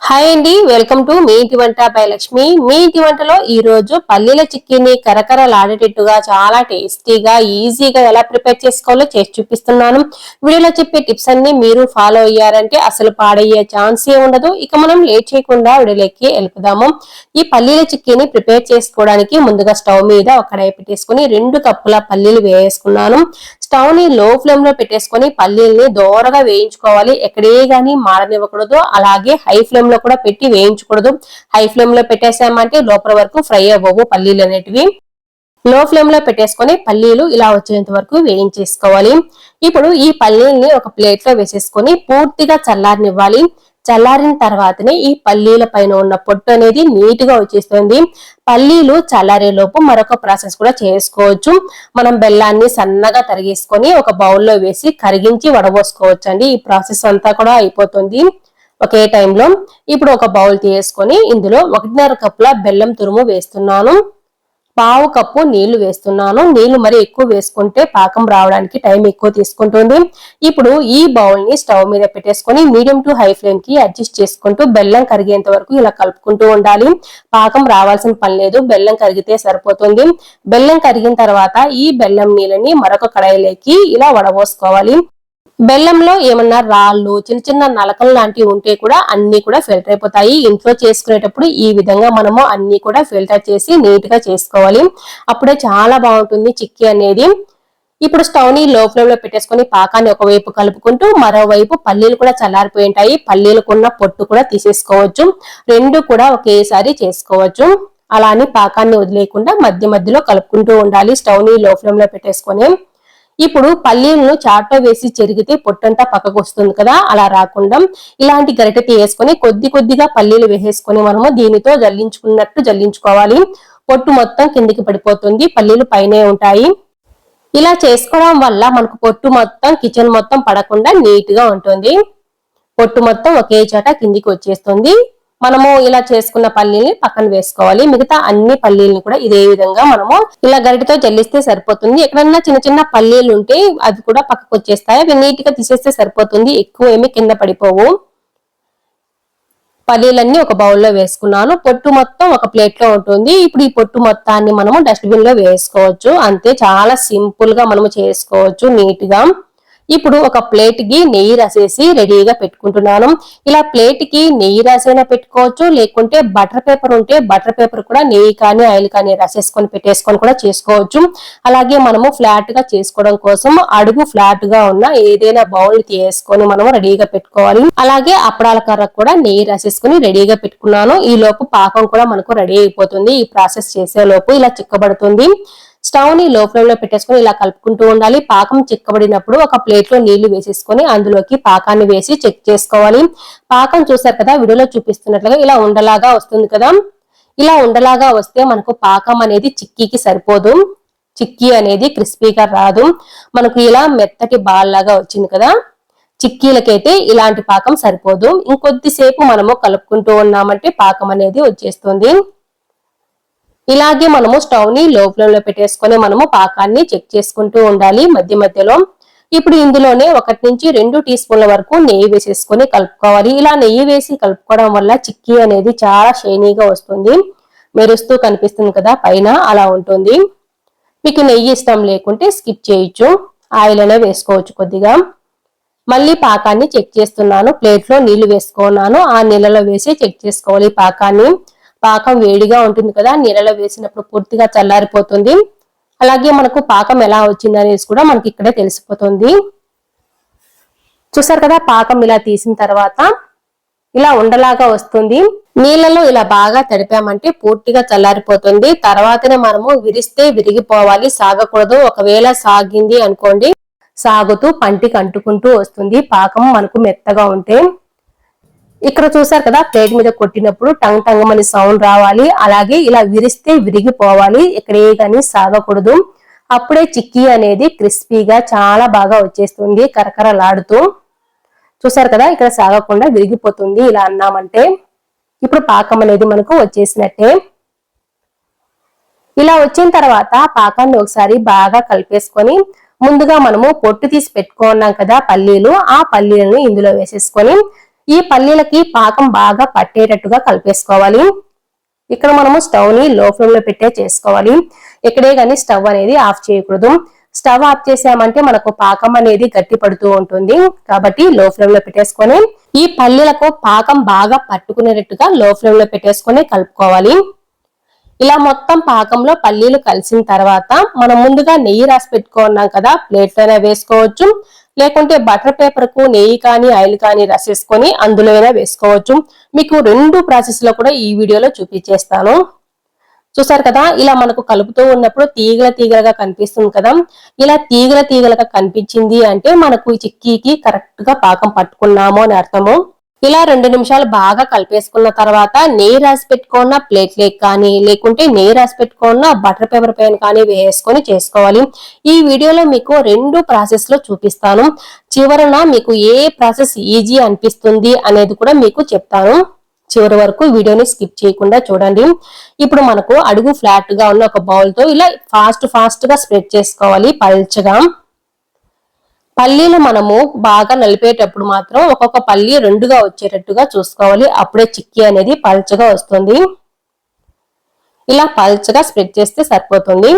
Hi అండి, welcome to me ఇంటి వంట బై లక్ష్మి. మీ ఇంటి వంటలో ఈ రోజు పల్లీల చిక్కీని కరకరలాడేటట్టుగా చాలా టేస్టీగా ఈజీగా ఎలా ప్రిపేర్ చేసుకోవాలో చేసి చూపిస్తున్నాను. వీడియోలో చెప్పే టిప్స్ అన్ని మీరు ఫాలో అయ్యారంటే అసలు పాడయ్యే ఛాన్సే ఉండదు. ఇక మనం లేట్ చేయకుండా వీడియోలోకి వెళ్ళిపోదాము. ఈ పల్లీల చిక్కీని ప్రిపేర్ చేసుకోవడానికి ముందుగా స్టవ్ మీద ఒక కడాయి పెట్టేసుకుని 2 కప్పుల పల్లీలు వేసుకున్నాను. స్టవ్ ని లో ఫ్లేమ్ లో పెట్టేసుకొని పల్లీల్ని దోరగా వేయించుకోవాలి. ఎక్కడే గానీ మాడనివ్వకూడదు. అలాగే హై ఫ్లేమ్ లో కూడా పెట్టి వేయించకూడదు. హై ఫ్లేమ్ లో పెట్టేసామంటే లోపల వరకు ఫ్రై అవ్వవు పల్లీలు అనేటివి. లో ఫ్లేమ్ లో పెట్టేసుకొని పల్లీలు ఇలా వచ్చేంత వరకు వేయించేసుకోవాలి. ఇప్పుడు ఈ పల్లీల్ని ఒక ప్లేట్ లో వేసేసుకొని పూర్తిగా చల్లారనివ్వాలి. చల్లారిన తర్వాతనే ఈ పల్లీల పైన ఉన్న పొట్టు అనేది నీట్ గా వచ్చేస్తుంది. పల్లీలు చల్లారే లోపు మరొక ప్రాసెస్ కూడా చేసుకోవచ్చు. మనం బెల్లాన్ని సన్నగా తరిగేసుకొని ఒక బౌల్లో వేసి కరిగించి వడబోసుకోవచ్చు అండి. ఈ ప్రాసెస్ అంతా కూడా అయిపోతుంది ఒకే టైంలో. ఇప్పుడు ఒక బౌల్ తీసుకొని ఇందులో 1.5 కప్పుల బెల్లం తురుము వేస్తున్నాను. పావు కప్పు నీళ్లు వేస్తున్నాను. నీళ్లు మరి ఎక్కువ వేసుకుంటే పాకం రావడానికి టైం ఎక్కువ తీసుకుంటుంది. ఇప్పుడు ఈ బౌల్ ని స్టవ్ మీద పెట్టేసుకొని మీడియం టు హై ఫ్లేమ్ కి అడ్జస్ట్ చేసుకుంటూ బెల్లం కరిగేంత వరకు ఇలా కలుపుకుంటూ ఉండాలి. పాకం రావాల్సిన పని లేదు, బెల్లం కరిగితే సరిపోతుంది. బెల్లం కరిగిన తర్వాత ఈ బెల్లం నీళ్ళని మరొక కడాయిలోకి ఇలా వడబోసుకోవాలి. బెల్లంలో ఏమన్నా రాళ్ళు, చిన్న చిన్న నలకలు లాంటివి ఉంటే కూడా అన్ని కూడా ఫిల్టర్ అయిపోతాయి. ఇంట్లో చేసుకునేటప్పుడు ఈ విధంగా మనము అన్ని కూడా ఫిల్టర్ చేసి నీట్ గా చేసుకోవాలి. అప్పుడే చాలా బాగుంటుంది చిక్కీ అనేది. ఇప్పుడు స్టవ్ ని లో ఫ్లేమ్ లో పెట్టేసుకొని పాకాన్ని ఒకవైపు కలుపుకుంటూ మరోవైపు పల్లీలు కూడా చల్లారిపోయి ఉంటాయి. పల్లీలకున్న పొట్టు కూడా తీసేసుకోవచ్చు. రెండు కూడా ఒకేసారి చేసుకోవచ్చు. అలా అని పాకాన్ని వదిలేయకుండా మధ్య మధ్యలో కలుపుకుంటూ ఉండాలి స్టవ్ ని లో ఫ్లేమ్ లో పెట్టేసుకొని. ఇప్పుడు పల్లీలను చాట్లో వేసి చెరిగితే పొట్టంతా పక్కకు వస్తుంది కదా, అలా రాకుండా ఇలాంటి గరిటె తీసుకొని కొద్ది కొద్దిగా పల్లీలు వేసేసుకొని మనము దీనితో జల్లించుకున్నట్టు జల్లించుకోవాలి. పొట్టు మొత్తం కిందికి పడిపోతుంది, పల్లీలు పైనే ఉంటాయి. ఇలా చేసుకోవడం వల్ల మనకు పొట్టు మొత్తం కిచెన్ మొత్తం పడకుండా నీట్ గా ఉంటుంది. పొట్టు మొత్తం ఒకే చోట కిందికి వచ్చేస్తుంది. మనము ఇలా చేసుకున్న పల్లీని పక్కన వేసుకోవాలి. మిగతా అన్ని పల్లీలను కూడా ఇదే విధంగా మనము ఇలా గరిటతో జల్లిస్తే సరిపోతుంది. ఎక్కడన్నా చిన్న చిన్న పల్లీలు ఉంటే అవి కూడా పక్కకు వచ్చేస్తాయి. అవి నీట్ గా తీసేస్తే సరిపోతుంది, ఎక్కువ ఏమీ కింద పడిపోవు. పల్లీలన్నీ ఒక బౌల్లో వేసుకున్నాను. పొట్టు మొత్తం ఒక ప్లేట్ లో ఉంటుంది. ఇప్పుడు ఈ పొట్టు మొత్తాన్ని మనము డస్ట్బిన్ లో వేసుకోవచ్చు. అంతే, చాలా సింపుల్ గా మనము చేసుకోవచ్చు నీట్ గా. ఇప్పుడు ఒక ప్లేట్ కి నెయ్యి రాసేసి రెడీగా పెట్టుకుంటున్నాను. ఇలా ప్లేట్ కి నెయ్యి రాసైనా పెట్టుకోవచ్చు, లేకుంటే బటర్ పేపర్ ఉంటే బటర్ పేపర్ కూడా నెయ్యి కానీ ఆయిల్ కానీ రాసేసుకొని పెట్టేసుకొని కూడా చేసుకోవచ్చు. అలాగే మనము ఫ్లాట్ గా చేసుకోవడం కోసం అడుగు ఫ్లాట్ గా ఉన్న ఏదైనా బౌల్ తీసుకొని మనము రెడీగా పెట్టుకోవాలి. అలాగే అప్పడాల కర్ర కూడా నెయ్యి రాసేసుకొని రెడీగా పెట్టుకున్నాను. ఈ లోపు పాకం కూడా మనకు రెడీ అయిపోతుంది. ఈ ప్రాసెస్ చేసే లోపు ఇలా చిక్కబడుతుంది. స్టవ్ ని లో ఫ్లేమ్ లో పెట్టేసుకొని ఇలా కలుపుకుంటూ ఉండాలి. పాకం చిక్కబడినప్పుడు ఒక ప్లేట్ లో నీళ్లు వేసేసుకొని అందులోకి పాకాన్ని వేసి చెక్ చేసుకోవాలి. పాకం చూసారు కదా, వీడియోలో చూపిస్తున్నట్లుగా ఇలా ఉండలాగా వస్తుంది కదా. ఇలా ఉండలాగా వస్తే మనకు పాకం అనేది చిక్కీకి సరిపోదు. చిక్కీ అనేది క్రిస్పీగా రాదు. మనకు ఇలా మెత్తటి బాల్ లాగా వచ్చింది కదా, చిక్కీలకైతే ఇలాంటి పాకం సరిపోదు. ఇంకొద్దిసేపు మనము కలుపుకుంటూ ఉన్నామంటే పాకం అనేది వచ్చేస్తుంది. ఇలాగే మనము స్టవ్ ని లో ఫ్లేమ్ లో పెట్టేసుకొని మనము పాకాన్ని చెక్ చేసుకుంటూ ఉండాలి మధ్య మధ్యలో. ఇప్పుడు ఇందులోనే 1 నుంచి 2 టీ స్పూన్ల వరకు నెయ్యి వేసేసుకొని కలుపుకోవాలి. ఇలా నెయ్యి వేసి కలుపుకోవడం వల్ల చిక్కీ అనేది చాలా షైనీగా వస్తుంది. మెరుస్తూ కనిపిస్తుంది కదా పైన, అలా ఉంటుంది. మీకు నెయ్యి ఇష్టం లేకుంటే స్కిప్ చేయొచ్చు, ఆయిల్ అనే వేసుకోవచ్చు కొద్దిగా. మళ్ళీ పాకాన్ని చెక్ చేస్తున్నాను. ప్లేట్ లో నీళ్లు వేసుకున్నాను, ఆ నీళ్ళలో వేసి చెక్ చేసుకోవాలి పాకాన్ని. పాకం వేడిగా ఉంటుంది కదా, నీళ్ళలో వేసినప్పుడు పూర్తిగా చల్లారిపోతుంది. అలాగే మనకు పాకం ఎలా వచ్చింది అనేసి కూడా మనకి ఇక్కడే తెలిసిపోతుంది. చూసారు కదా, పాకం ఇలా తీసిన తర్వాత ఇలా ఉండలాగా వస్తుంది. నీళ్ళలో ఇలా బాగా తడిపామంటే పూర్తిగా చల్లారిపోతుంది. తర్వాతనే మనము విరిస్తే విరిగిపోవాలి, సాగకూడదు. ఒకవేళ సాగింది అనుకోండి, సాగుతూ పంటికి అంటుకుంటూ వస్తుంది పాకం మనకు మెత్తగా ఉంటే. ఇక్కడ చూసారు కదా, ప్లేట్ మీద కొట్టినప్పుడు టంగ్ టంగ్ అని సౌండ్ రావాలి. అలాగే ఇలా విరిస్తే విరిగిపోవాలి, ఇక్కడే కానీ సాగకూడదు. అప్పుడే చిక్కీ అనేది క్రిస్పీగా చాలా బాగా వచ్చేస్తుంది కరకరలాడుతూ. చూసారు కదా, ఇక్కడ సాగకుండా విరిగిపోతుంది ఇలా అన్నామంటే. ఇప్పుడు పాకం అనేది మనకు వచ్చేసినట్టే. ఇలా వచ్చిన తర్వాత పాకాన్ని ఒకసారి బాగా కలిపేసుకొని ముందుగా మనము పొట్టు తీసి పెట్టుకున్నాం కదా పల్లీలు, ఆ పల్లీలను ఇందులో వేసేసుకొని ఈ పల్లీలకి పాకం బాగా పట్టేటట్టుగా కలిపేసుకోవాలి. ఇక్కడ మనము స్టవ్ ని లో ఫ్లేమ్ లో పెట్టే చేసుకోవాలి. ఇక్కడే కానీ స్టవ్ అనేది ఆఫ్ చేయకూడదు. స్టవ్ ఆఫ్ చేసామంటే మనకు పాకం అనేది గట్టి పడుతూ ఉంటుంది. కాబట్టి లో ఫ్లేమ్ లో పెట్టేసుకొని ఈ పల్లీలకు పాకం బాగా పట్టుకునేటట్టుగా లో ఫ్లేమ్ లో పెట్టేసుకొని కలుపుకోవాలి. ఇలా మొత్తం పాకంలో పల్లీలు కలిసిన తర్వాత మనం ముందుగా నెయ్యి రాసి పెట్టుకున్నాం కదా, ప్లేట్ లోనే వేసుకోవచ్చు. లేకుంటే బటర్ పేపర్ కు నెయ్యి కానీ ఆయిల్ కానీ రాసేసుకొని అందులో అయినా వేసుకోవచ్చు. మీకు రెండు ప్రాసెస్ లో కూడా ఈ వీడియోలో చూపించేస్తాను. చూసారు కదా, ఇలా మనకు కలుపుతూ ఉన్నప్పుడు తీగల తీగలుగా కనిపిస్తుంది కదా. ఇలా తీగల తీగలుగా కనిపించింది అంటే మనకు చిక్కీకి కరెక్ట్ గా పాకం పట్టుకున్నాము అని అర్థము. ఇలా 2 నిమిషాలు బాగా కలిపేసుకున్న తర్వాత నెయ్యి రాసి పెట్టుకున్న ప్లేట్లేక్ కానీ లేకుంటే నెయ్యి రాసి పెట్టుకున్న బటర్ పేపర్ పైన కానీ వేసుకొని చేసుకోవాలి. ఈ వీడియోలో మీకు రెండు ప్రాసెస్ లో చూపిస్తాను. చివరన మీకు ఏ ప్రాసెస్ ఈజీ అనిపిస్తుంది అనేది కూడా మీకు చెప్తాను. చివరి వరకు వీడియోని స్కిప్ చేయకుండా చూడండి. ఇప్పుడు మనకు అడుగు ఫ్లాట్ గా ఉన్న ఒక బౌల్ తో ఇలా ఫాస్ట్ గా స్ప్రెడ్ చేసుకోవాలి పల్చగా. పల్లీలు మనము బాగా నలిపేటప్పుడు మాత్రం ఒక్కొక్క పల్లి రెండుగా వచ్చేటట్టుగా చూసుకోవాలి. అప్పుడే చిక్కీ అనేది పల్చగా వస్తుంది. ఇలా పల్చగా స్ప్రెడ్ చేస్తే సరిపోతుంది.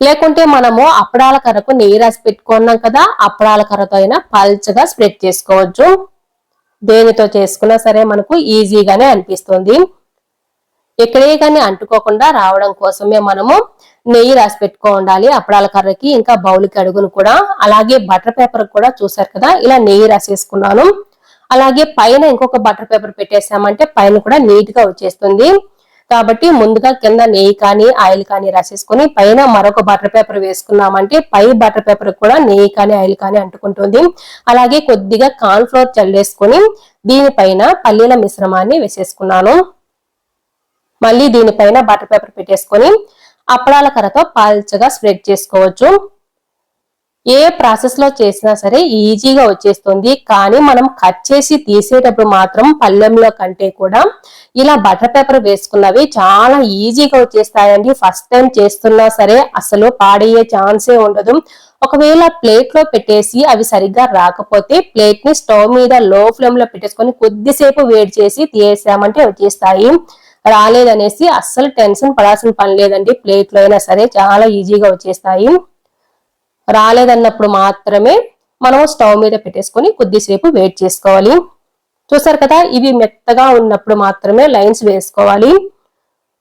లేకుంటే మనము అప్పడాల కర్రకు నెయ్యి రాసి పెట్టుకున్నాం కదా, అప్పడాల కర్రతో అయినా పల్చగా స్ప్రెడ్ చేసుకోవచ్చు. దేనితో చేసుకున్నా సరే మనకు ఈజీగానే అనిపిస్తుంది. ఎక్కడే కానీ అంటుకోకుండా రావడం కోసమే మనము నెయ్యి రాసి పెట్టుకో ఉండాలి అప్పడాల కర్రకి, ఇంకా బౌల్కి అడుగును కూడా. అలాగే బటర్ పేపర్ కూడా చూసారు కదా, ఇలా నెయ్యి రాసేసుకున్నాను. అలాగే పైన ఇంకొక బటర్ పేపర్ పెట్టేసామంటే పైన కూడా నీట్ గా వచ్చేస్తుంది. కాబట్టి ముందుగా కింద నెయ్యి కానీ ఆయిల్ కానీ రాసేసుకొని పైన మరొక బటర్ పేపర్ వేసుకున్నామంటే పై బటర్ పేపర్ కూడా నెయ్యి కానీ ఆయిల్ కానీ అంటుకుంటుంది. అలాగే కొద్దిగా కార్న్ ఫ్లోర్ చల్లేసుకొని దీనిపైన పల్లీల మిశ్రమాన్ని వేసేసుకున్నాను. మళ్ళీ దీనిపైన బటర్ పేపర్ పెట్టేసుకొని అప్పడాల కర్రతో పల్చగా స్ప్రెడ్ చేసుకోవచ్చు. ఏ ప్రాసెస్ లో చేసినా సరే ఈజీగా వచ్చేస్తుంది. కానీ మనం కట్ చేసి తీసేటప్పుడు మాత్రం పళ్ళెంలో కంటే కూడా ఇలా బటర్ పేపర్ వేసుకున్నవి చాలా ఈజీగా వచ్చేస్తాయండి. ఫస్ట్ టైం చేస్తున్నా సరే అసలు పాడయ్యే ఛాన్సే ఉండదు. ఒకవేళ ప్లేట్ లో పెట్టేసి అవి సరిగ్గా రాకపోతే ప్లేట్ ని స్టవ్ మీద లో ఫ్లేమ్ లో పెట్టేసుకొని కొద్దిసేపు వేడి చేసి తీసేసామంటే వచ్చేస్తాయి. రాలేదనేసి అస్సలు టెన్షన్ పడాల్సిన పని లేదండి. ప్లేట్ లో అయినా సరే చాలా ఈజీగా వచ్చేస్తాయి. రాలేదన్నప్పుడు మాత్రమే మనం స్టవ్ మీద పెట్టేసుకొని కొద్దిసేపు వెయిట్ చేసుకోవాలి. చూసారు కదా, ఇవి మెత్తగా ఉన్నప్పుడు మాత్రమే లైన్స్ వేసుకోవాలి.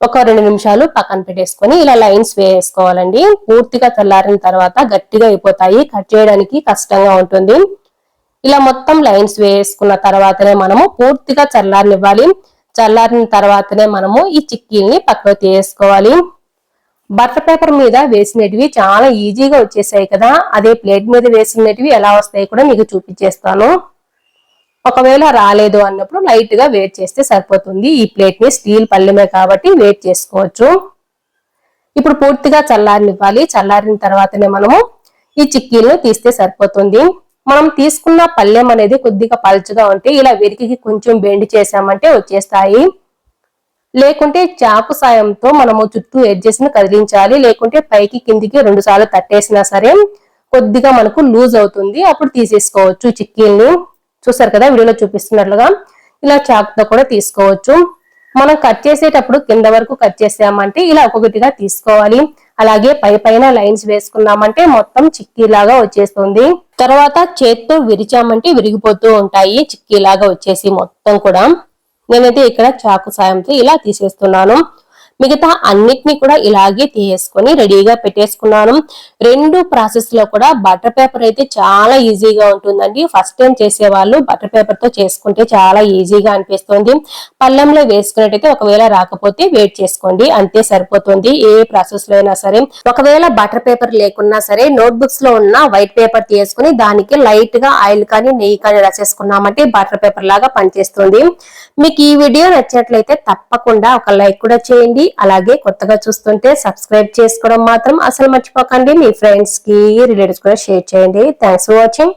ఒక 2 నిమిషాలు పక్కన పెట్టేసుకొని ఇలా లైన్స్ వేసుకోవాలండి. పూర్తిగా చల్లారిన తర్వాత గట్టిగా అయిపోతాయి, కట్ చేయడానికి కష్టంగా ఉంటుంది. ఇలా మొత్తం లైన్స్ వేసుకున్న తర్వాతనే మనము పూర్తిగా చల్లారనివ్వాలి. చల్లారిన తర్వాతనే మనము ఈ చిక్కీల్ని పక్కకు తీసుకోవాలి. బటర్ పేపర్ మీద వేసినవి చాలా ఈజీగా వచ్చేసాయి కదా, అదే ప్లేట్ మీద వేసినవి ఎలా వస్తాయి కూడా మీకు చూపించేస్తాను. ఒకవేళ రాలేదు అన్నప్పుడు లైట్ గా వేట్ చేస్తే సరిపోతుంది. ఈ ప్లేట్ ని స్టీల్ పళ్ళెమే కాబట్టి వేట్ చేసుకోవచ్చు. ఇప్పుడు పూర్తిగా చల్లారనివ్వాలి. చల్లారిన తర్వాతనే మనము ఈ చిక్కీలను తీస్తే సరిపోతుంది. మనం తీసుకున్న పళ్ళెం అనేది కొద్దిగా పల్చగా ఉంటే ఇలా వెరికి కొంచెం బెండ్ చేసామంటే వచ్చేస్తాయి. లేకుంటే చాకు సాయంతో మనము చుట్టూ ఎడ్జెస్ ని కదిలించాలి. లేకుంటే పైకి కిందికి 2 సార్లు తట్టేసినా సరే కొద్దిగా మనకు లూజ్ అవుతుంది. అప్పుడు తీసేసుకోవచ్చు చిక్కీల్ని. చూసారు కదా, వీడియోలో చూపిస్తున్నట్లుగా ఇలా చాకుతో కూడా తీసుకోవచ్చు. మనం కట్ చేసేటప్పుడు కింద వరకు కట్ చేసామంటే ఇలా ఒక్కొక్కటిగా తీసుకోవాలి. అలాగే పైన లైన్స్ వేసుకున్నామంటే మొత్తం చిక్కీలాగా వచ్చేస్తుంది. తర్వాత చేత్తో విరిచామంటే విరిగిపోతూ ఉంటాయి చిక్కీలాగా వచ్చేసి మొత్తం కూడా. నేనైతే ఇక్కడ చాకు సాయంతో ఇలా తీసేస్తున్నాను. మిగతా అన్నిటినీ కూడా ఇలాగే తీసేసుకొని రెడీగా పెట్టేసుకున్నాను. రెండు ప్రాసెస్ లో కూడా బటర్ పేపర్ అయితే చాలా ఈజీగా ఉంటుందండి. ఫస్ట్ టైం చేసే వాళ్ళు బటర్ పేపర్ తో చేసుకుంటే చాలా ఈజీగా అనిపిస్తుంది. పళ్ళెంలో వేసుకున్నట్టయితే ఒకవేళ రాకపోతే వెయిట్ చేసుకోండి, అంతే సరిపోతుంది. ఏ ప్రాసెస్ లో అయినా సరే ఒకవేళ బటర్ పేపర్ లేకున్నా సరే నోట్ బుక్స్ లో ఉన్న వైట్ పేపర్ తీసుకుని దానికి లైట్ గా ఆయిల్ కానీ నెయ్యి కానీ రాసేసుకున్నామంటే బటర్ పేపర్ లాగా పనిచేస్తుంది. మీకు ఈ వీడియో నచ్చినట్లయితే తప్పకుండా ఒక లైక్ కూడా చేయండి. అలాగే కొత్తగా చూస్తుంటే సబ్స్క్రైబ్ చేసుకోవడం మాత్రం అసలు మర్చిపోకండి. మీ ఫ్రెండ్స్ కి రిలేటివ్స్ కూడా షేర్ చేయండి. Thanks for watching.